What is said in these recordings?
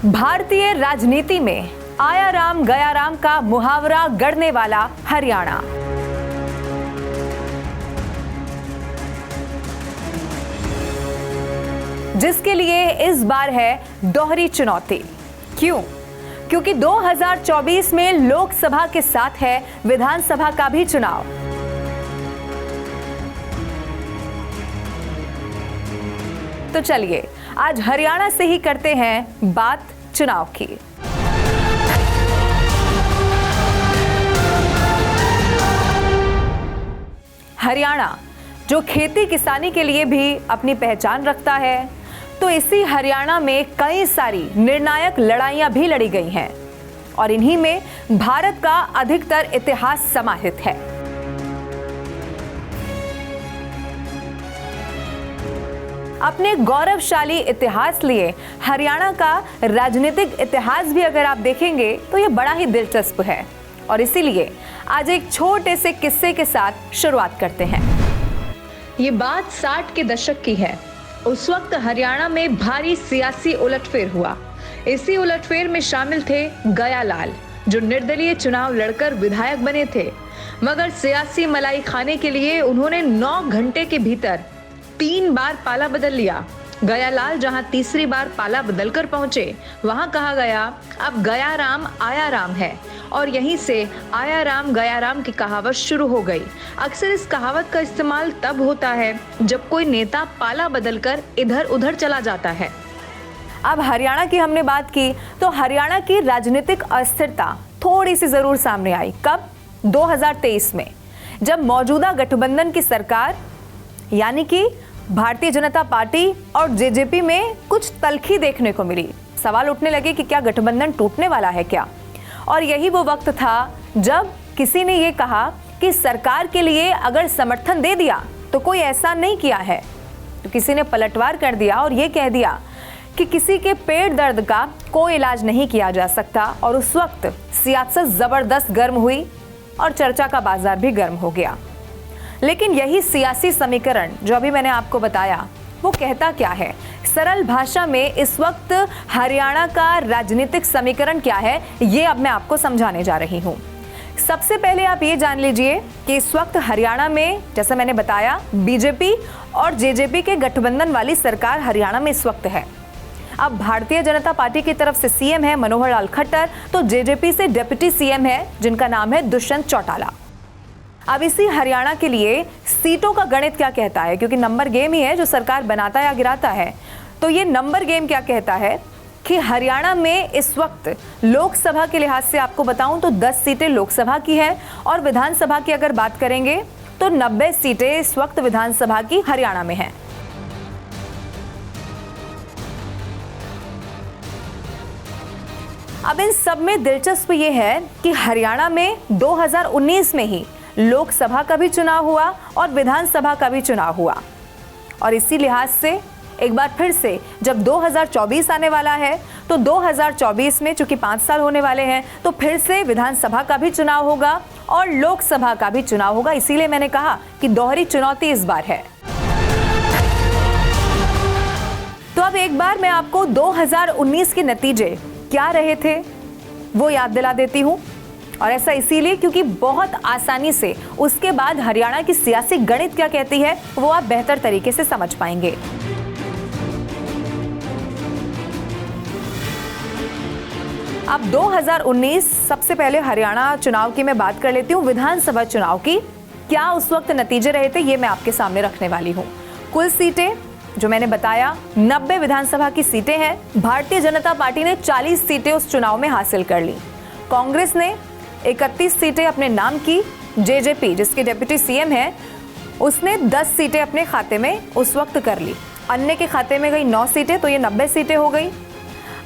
भारतीय राजनीति में आया राम गया राम का मुहावरा गढ़ने वाला हरियाणा। जिसके लिए इस बार है दोहरी चुनौती। क्यों? क्योंकि 2024 में लोकसभा के साथ है विधानसभा का भी चुनाव। तो चलिए आज हरियाणा से ही करते हैं बात चुनाव की। हरियाणा जो खेती किसानी के लिए भी अपनी पहचान रखता है, तो इसी हरियाणा में कई सारी निर्णायक लड़ाइयां भी लड़ी गई हैं और इन्हीं में भारत का अधिकतर इतिहास समाहित है। अपने गौरवशाली इतिहास लिए हरियाणा का राजनीतिक इतिहास भी अगर आप देखेंगे तो ये बड़ा ही दिलचस्प है और इसीलिए आज एक छोटे से किस्से के साथ शुरुआत करते हैं। ये बात 60 के दशक की है। उस वक्त हरियाणा में भारी सियासी उलटफेर हुआ। इसी उलटफेर में शामिल थे गया लाल, जो निर्दलीय चुनाव लड़कर विधायक बने थे, मगर सियासी मलाई खाने के लिए उन्होंने 9 घंटे के भीतर 3 बार पाला बदल लिया। गया लाल जहां तीसरी बार पाला बदलकर पहुंचे, वहां कहा गया अब गया राम आया राम है और यहीं से आया राम गया राम की कहावत शुरू हो गई। अक्सर इस कहावत का इस्तेमाल तब होता है जब कोई नेता पाला बदलकर इधर उधर चला जाता है। अब हरियाणा की हमने बात की तो हरियाणा की राजनीतिक अस्थिरता थोड़ी सी जरूर सामने आई। कब? 2023 में, जब मौजूदा गठबंधन की सरकार यानी कि भारतीय जनता पार्टी और जेजेपी में कुछ तल्खी देखने को मिली। सवाल उठने लगे कि क्या गठबंधन टूटने वाला है क्या? और यही वो वक्त था जब किसी ने ये कहा कि सरकार के लिए अगर समर्थन दे दिया तो कोई एहसान नहीं किया है। तो किसी ने पलटवार कर दिया और ये कह दिया कि किसी के पेट दर्द का कोई इलाज नहीं किया जा सकता। और उस वक्त सियासत जबरदस्त गर्म हुई और चर्चा का बाजार भी गर्म हो गया। लेकिन यही सियासी समीकरण जो अभी मैंने आपको बताया, वो कहता क्या है? सरल भाषा में इस वक्त हरियाणा का राजनीतिक समीकरण क्या है, ये अब मैं आपको समझाने जा रही हूँ। सबसे पहले आप ये जान लीजिए कि इस वक्त हरियाणा में, जैसा मैंने बताया, बीजेपी और जेजेपी के गठबंधन वाली सरकार हरियाणा में इस वक्त है। अब भारतीय जनता पार्टी की तरफ से सीएम है मनोहर लाल खट्टर, तो जेजेपी से डिप्टी सीएम है जिनका नाम है दुष्यंत चौटाला। अब इसी हरियाणा के लिए सीटों का गणित क्या कहता है, क्योंकि नंबर गेम ही है जो सरकार बनाता या गिराता है। तो ये नंबर गेम क्या कहता है कि हरियाणा में इस वक्त लोकसभा के लिहाज से आपको बताऊं तो 10 सीटें लोकसभा की है और विधानसभा की अगर बात करेंगे तो 90 सीटें इस वक्त विधानसभा की हरियाणा में हैं। अब इन सब में दिलचस्प ये है कि हरियाणा में 2019 में ही लोकसभा का भी चुनाव हुआ और विधानसभा का भी चुनाव हुआ और इसी लिहाज से एक बार फिर से जब 2024 आने वाला है तो 2024 में चूंकि 5 साल होने वाले हैं तो फिर से विधानसभा का भी चुनाव होगा और लोकसभा का भी चुनाव होगा। इसीलिए मैंने कहा कि दोहरी चुनौती इस बार है। तो अब एक बार मैं आपको 2019 के नतीजे क्या रहे थे वो याद दिला देती हूं, और ऐसा इसीलिए क्योंकि बहुत आसानी से उसके बाद हरियाणा की सियासी गणित क्या कहती है वो आप बेहतर तरीके से समझ पाएंगे। अब 2019 सबसे पहले हरियाणा चुनाव की मैं बात कर लेती हूँ। विधानसभा चुनाव की क्या उस वक्त नतीजे रहे थे ये मैं आपके सामने रखने वाली हूँ। कुल सीटें जो मैंने बताया 90 विधानसभा की सीटें हैं। भारतीय जनता पार्टी ने 40 सीटें उस चुनाव में हासिल कर ली। कांग्रेस ने 31 सीटें अपने नाम की। जेजेपी जिसके डिप्टी सीएम है उसने 10 सीटें अपने खाते में उस वक्त कर ली। अन्य के खाते में गई 9 सीटें, तो ये 90 सीटें हो गई।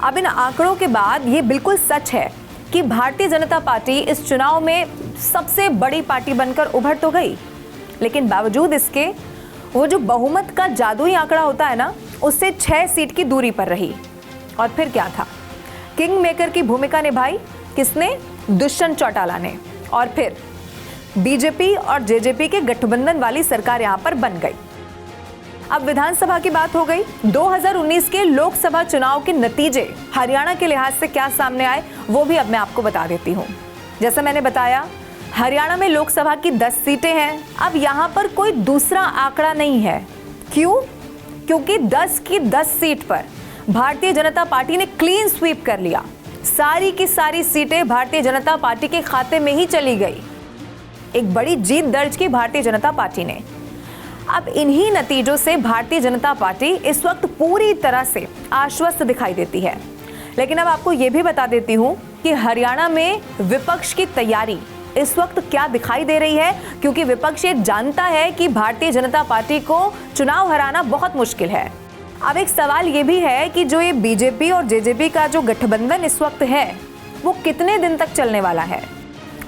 अब इन आंकड़ों के बाद ये बिल्कुल सच है कि भारतीय जनता पार्टी इस चुनाव में सबसे बड़ी पार्टी बनकर उभर तो गई, लेकिन बावजूद इसके वो जो बहुमत का जादुई आंकड़ा होता है ना, उससे 6 सीट की दूरी पर रही। और फिर क्या था? किंग मेकर की भूमिका निभाई किसने? दुष्यंत चौटाला ने। और फिर बीजेपी और जेजेपी के गठबंधन वाली सरकार यहां पर बन गई। अब विधानसभा की बात हो गई। 2019 के लोकसभा चुनाव के नतीजे हरियाणा के लिहाज से क्या सामने आए वो भी अब मैं आपको बता देती हूँ। जैसा मैंने बताया, हरियाणा में लोकसभा की 10 सीटें हैं। अब यहाँ पर कोई दूसरा आंकड़ा नहीं है। क्यों? क्योंकि 10 की 10 सीट पर भारतीय जनता पार्टी ने क्लीन स्वीप कर लिया। सारी की सारी सीटें भारतीय जनता पार्टी के खाते में ही चली गई। एक बड़ी जीत दर्ज की भारतीय जनता पार्टी ने। अब इन्हीं नतीजों से भारतीय जनता पार्टी इस वक्त पूरी तरह से आश्वस्त दिखाई देती है। लेकिन अब आपको यह भी बता देती हूं कि हरियाणा में विपक्ष की तैयारी इस वक्त क्या दिखाई दे रही है, क्योंकि विपक्ष ये जानता है कि भारतीय जनता पार्टी को चुनाव हराना बहुत मुश्किल है। अब एक सवाल ये भी है कि जो ये बीजेपी और जेजेपी का जो गठबंधन इस वक्त है वो कितने दिन तक चलने वाला है।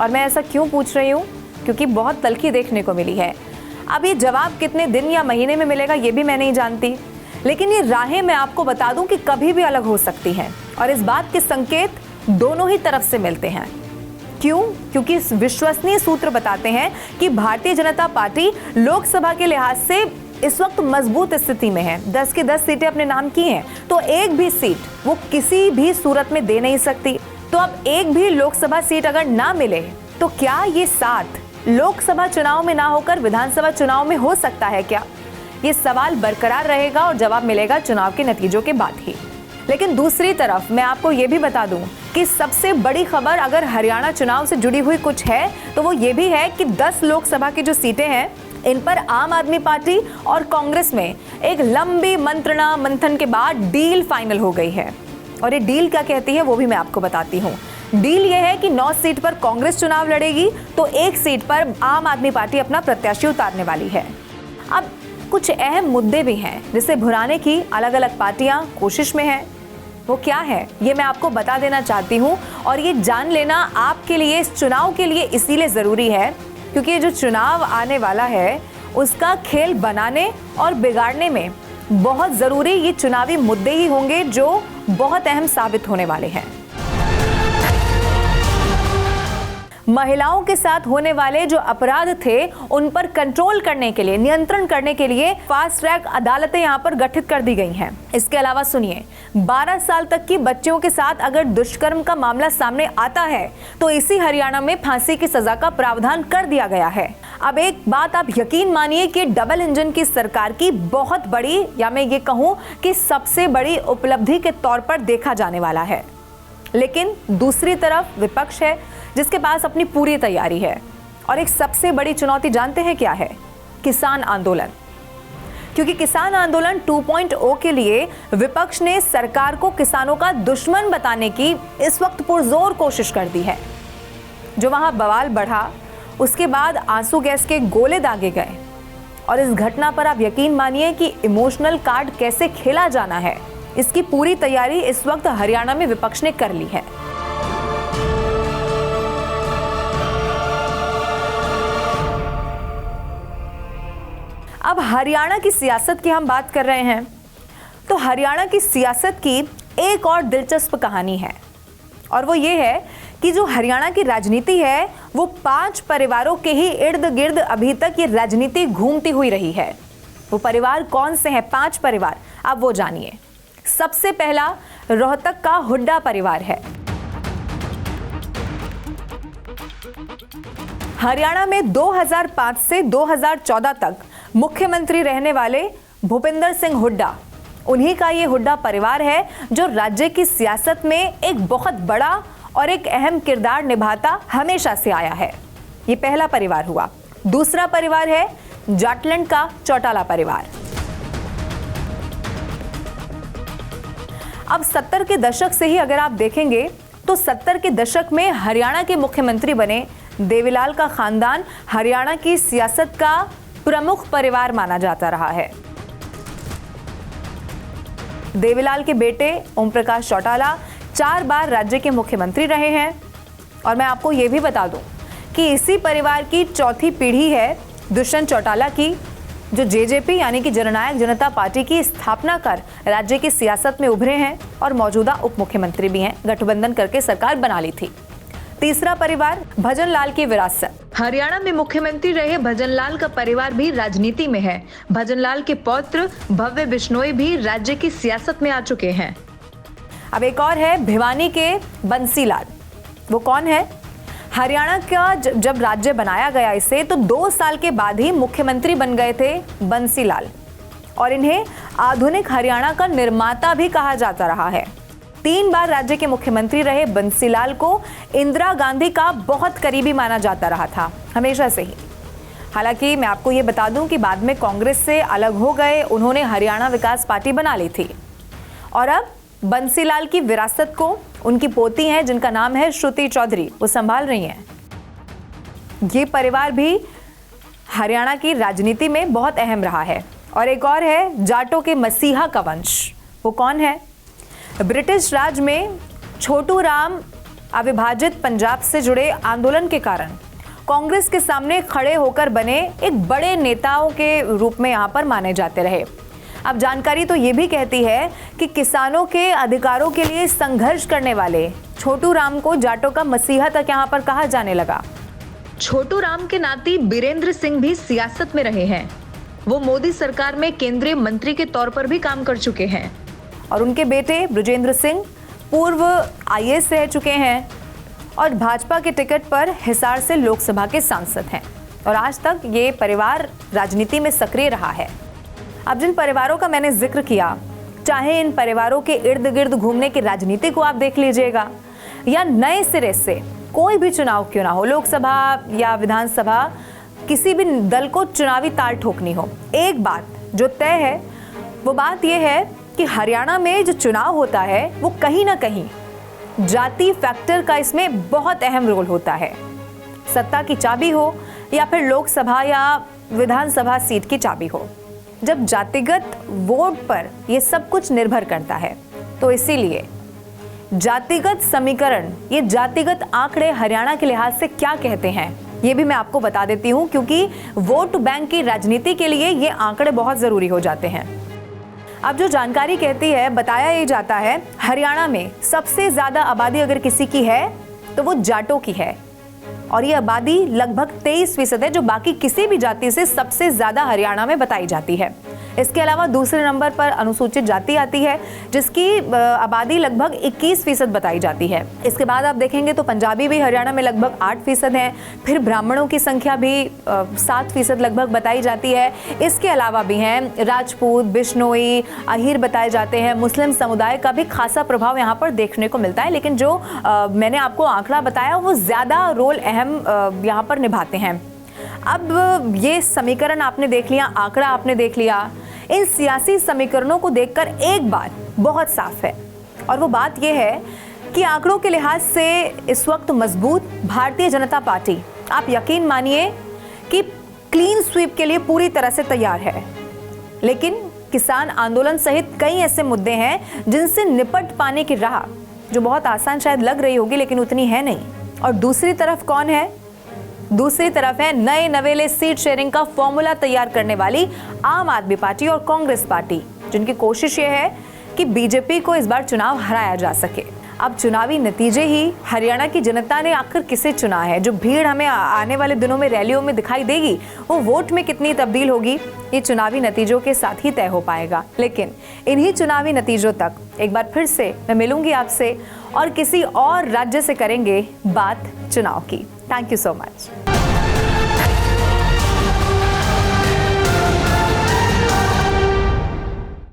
और मैं ऐसा क्यों पूछ रही हूँ, क्योंकि बहुत तल्खी देखने को मिली है। अब ये जवाब कितने दिन या महीने में मिलेगा ये भी मैं नहीं जानती, लेकिन ये राहें मैं आपको बता दूं कि कभी भी अलग हो सकती हैं। और इस बात के संकेत दोनों ही तरफ से मिलते हैं। क्यों? क्योंकि विश्वसनीय सूत्र बताते हैं कि भारतीय जनता पार्टी लोकसभा के लिहाज से इस वक्त मजबूत स्थिति में है। 10 की 10 सीटें अपने नाम की हैं, तो एक भी सीट वो किसी भी सूरत में दे नहीं सकती। तो अब एक भी लोकसभा सीट अगर ना मिले तो क्या ये 7 लोकसभा चुनाव में ना होकर विधानसभा चुनाव में हो सकता है क्या? ये सवाल बरकरार रहेगा और जवाब मिलेगा चुनाव के नतीजों के बाद ही। लेकिन दूसरी तरफ मैं आपको ये भी बता दूं कि सबसे बड़ी खबर अगर हरियाणा चुनाव से जुड़ी हुई कुछ है तो वो ये भी है कि 10 लोकसभा की जो सीटें हैं इन पर आम आदमी पार्टी और कांग्रेस में एक लंबी मंत्रणा मंथन के बाद डील फाइनल हो गई है। और ये डील क्या कहती है वो भी मैं आपको बताती हूँ। डील ये है कि 9 सीट पर कांग्रेस चुनाव लड़ेगी तो 1 सीट पर आम आदमी पार्टी अपना प्रत्याशी उतारने वाली है। अब कुछ अहम मुद्दे भी हैं जिसे भुनाने की अलग अलग पार्टियां कोशिश में हैं। वो क्या है ये मैं आपको बता देना चाहती हूँ, और ये जान लेना आपके लिए इस चुनाव के लिए इसीलिए ज़रूरी है क्योंकि ये जो चुनाव आने वाला है उसका खेल बनाने और बिगाड़ने में बहुत ज़रूरी ये चुनावी मुद्दे ही होंगे जो बहुत अहम साबित होने वाले हैं। महिलाओं के साथ होने वाले जो अपराध थे उन पर कंट्रोल करने के लिए, नियंत्रण करने के लिए फास्ट ट्रैक अदालतें यहां पर गठित कर दी गई हैं। इसके अलावा सुनिए, 12 साल तक की बच्चियों के साथ अगर दुष्कर्म का मामला सामने आता है तो इसी हरियाणा में फांसी की सजा का प्रावधान कर दिया गया है। अब एक बात आप यकीन मानिए कि डबल इंजन की सरकार की बहुत बड़ी, या मैं ये कहूं कि सबसे बड़ी उपलब्धि के तौर पर देखा जाने वाला है। लेकिन दूसरी तरफ विपक्ष है जिसके पास अपनी पूरी तैयारी है। और एक सबसे बड़ी चुनौती जानते हैं क्या है? किसान आंदोलन। क्योंकि किसान आंदोलन 2.0 के लिए विपक्ष ने सरकार को किसानों का दुश्मन बताने की इस वक्त पुरजोर कोशिश कर दी है। जो वहां बवाल बढ़ा उसके बाद आंसू गैस के गोले दागे गए। और इस घटना पर आप यकीन मानिए कि इमोशनल कार्ड कैसे खेला जाना है इसकी पूरी तैयारी इस वक्त हरियाणा में विपक्ष ने कर ली है। अब हरियाणा की सियासत की हम बात कर रहे हैं तो हरियाणा की सियासत की एक और दिलचस्प कहानी है, और वो ये है कि जो हरियाणा की राजनीति है वो 5 परिवारों के ही इर्द गिर्द अभी तक ये राजनीति घूमती हुई रही है। वो परिवार कौन से हैं? 5 परिवार, अब वो जानिए। सबसे पहला रोहतक का हुड्डा परिवार है। हरियाणा में 2005 से 2014 तक मुख्यमंत्री रहने वाले भूपेंद्र सिंह हुड्डा, उन्हीं का ये हुड्डा परिवार है जो राज्य की सियासत में एक बहुत बड़ा और एक अहम किरदार निभाता हमेशा से आया है। ये पहला परिवार हुआ। दूसरा परिवार है जाटलैंड का चौटाला परिवार। अब 70 के दशक से ही अगर आप देखेंगे तो 70 के दशक में हरियाणा के मुख्यमंत्री बने देवीलाल का खानदान हरियाणा की सियासत का प्रमुख परिवार माना जाता रहा है। देवीलाल के बेटे ओम प्रकाश चौटाला 4 बार राज्य के मुख्यमंत्री रहे हैं। और मैं आपको यह भी बता दूं कि इसी परिवार की चौथी पीढ़ी है दुष्यंत चौटाला की, जो जेजेपी यानी कि जननायक जनता पार्टी की स्थापना कर राज्य की सियासत में उभरे हैं और मौजूदा उप मुख्यमंत्री भी हैं। गठबंधन करके सरकार बना ली थी। तीसरा परिवार भजनलाल की विरासत। हरियाणा में मुख्यमंत्री रहे भजनलाल का परिवार भी राजनीति में है। भजनलाल के पौत्र भव्य बिश्नोई भी राज्य की सियासत में आ चुके हैं। अब एक और है भिवानी के बंसीलाल। वो कौन है? हरियाणा का जब राज्य बनाया गया इसे, तो 2 साल के बाद ही मुख्यमंत्री बन गए थे बंसीलाल, और इन्हें आधुनिक हरियाणा का निर्माता भी कहा जाता रहा है। 3 बार राज्य के मुख्यमंत्री रहे बंसीलाल को इंदिरा गांधी का बहुत करीबी माना जाता रहा था, हमेशा से ही। हालांकि मैं आपको ये बता दूं कि बाद में कांग्रेस से अलग हो गए, उन्होंने हरियाणा विकास पार्टी बना ली थी, और अब बंसीलाल की विरासत को उनकी पोती हैं जिनका नाम है श्रुति चौधरी, वो संभाल रही हैं। ये परिवार भी हरियाणा की राजनीति में बहुत अहम रहा है। और एक और है जाटों के मसीहा का वंश। वो कौन है? ब्रिटिश राज में छोटू राम अविभाजित पंजाब से जुड़े आंदोलन के कारण कांग्रेस के सामने खड़े होकर बने एक बड़े नेताओं के रूप में यहाँ पर माने जाते रहे। अब जानकारी तो ये भी कहती है कि किसानों के अधिकारों के लिए संघर्ष करने वाले छोटू राम को जाटों का मसीहा तक यहाँ पर कहा जाने लगा। छोटू राम के नाती बीरेंद्र सिंह भी सियासत में रहे हैं। वो मोदी सरकार में केंद्रीय मंत्री के तौर पर भी काम कर चुके हैं। और उनके बेटे बृजेंद्र सिंह पूर्व IAS रह चुके हैं और भाजपा के टिकट पर हिसार से लोकसभा के सांसद हैं, और आज तक ये परिवार राजनीति में सक्रिय रहा है। अब जिन परिवारों का मैंने जिक्र किया, चाहे इन परिवारों के इर्द गिर्द घूमने की राजनीति को आप देख लीजिएगा, या नए सिरे से कोई भी चुनाव क्यों ना हो, लोकसभा या विधानसभा, किसी भी दल को चुनावी ताल ठोकनी हो, एक बात जो तय है वो बात यह है कि हरियाणा में जो चुनाव होता है वो कहीं ना कहीं जाति फैक्टर का इसमें बहुत अहम रोल होता है। सत्ता की चाबी हो या फिर लोकसभा या विधानसभा सीट की चाबी हो, जब जातिगत वोट पर यह सब कुछ निर्भर करता है, तो इसीलिए जातिगत समीकरण, ये जातिगत आंकड़े हरियाणा के लिहाज से क्या कहते हैं ये भी मैं आपको बता देती हूं, क्योंकि वोट बैंक की राजनीति के लिए ये आंकड़े बहुत जरूरी हो जाते हैं। अब जो जानकारी कहती है, बताया ये जाता है, हरियाणा में सबसे ज्यादा आबादी अगर किसी की है तो वो जाटों की है, और ये आबादी लगभग 23% है, जो बाकी किसी भी जाति से सबसे ज्यादा हरियाणा में बताई जाती है। इसके अलावा दूसरे नंबर पर अनुसूचित जाति आती है, जिसकी आबादी लगभग 21% बताई जाती है। इसके बाद आप देखेंगे तो पंजाबी भी हरियाणा में लगभग 8% है। फिर ब्राह्मणों की संख्या भी 7% लगभग बताई जाती है। इसके अलावा भी हैं राजपूत, बिश्नोई, अहीर बताए जाते हैं। मुस्लिम समुदाय का भी खासा प्रभाव यहाँ पर देखने को मिलता है, लेकिन जो मैंने आपको आंकड़ा बताया वो ज़्यादा रोल अहम यहाँ पर निभाते हैं। अब ये समीकरण आपने देख लिया, आंकड़ा आपने देख लिया, इन सियासी समीकरणों को देखकर एक बात बहुत साफ है, और वो बात यह है कि आंकड़ों के लिहाज से इस वक्त मजबूत भारतीय जनता पार्टी, आप यकीन मानिए कि क्लीन स्वीप के लिए पूरी तरह से तैयार है। लेकिन किसान आंदोलन सहित कई ऐसे मुद्दे हैं जिनसे निपट पाने की राह जो बहुत आसान शायद लग रही होगी, लेकिन उतनी है नहीं। और दूसरी तरफ कौन है? दूसरी तरफ है नए नवेले सीट शेयरिंग का फॉर्मूला तैयार करने वाली आम आदमी पार्टी और कांग्रेस पार्टी, जिनकी कोशिश ये है कि बीजेपी को इस बार चुनाव हराया जा सके। अब चुनावी नतीजे ही हरियाणा की जनता ने आखिर किसे चुना है। जो भीड़ हमें आने वाले दिनों में रैलियों में दिखाई देगी, वो वोट में कितनी तब्दील होगी, ये चुनावी नतीजों के साथ ही तय हो पाएगा। लेकिन इन्हीं चुनावी नतीजों तक एक बार फिर से मैं मिलूंगी आपसे और किसी और राज्य से करेंगे बात चुनाव की। Thank you so much.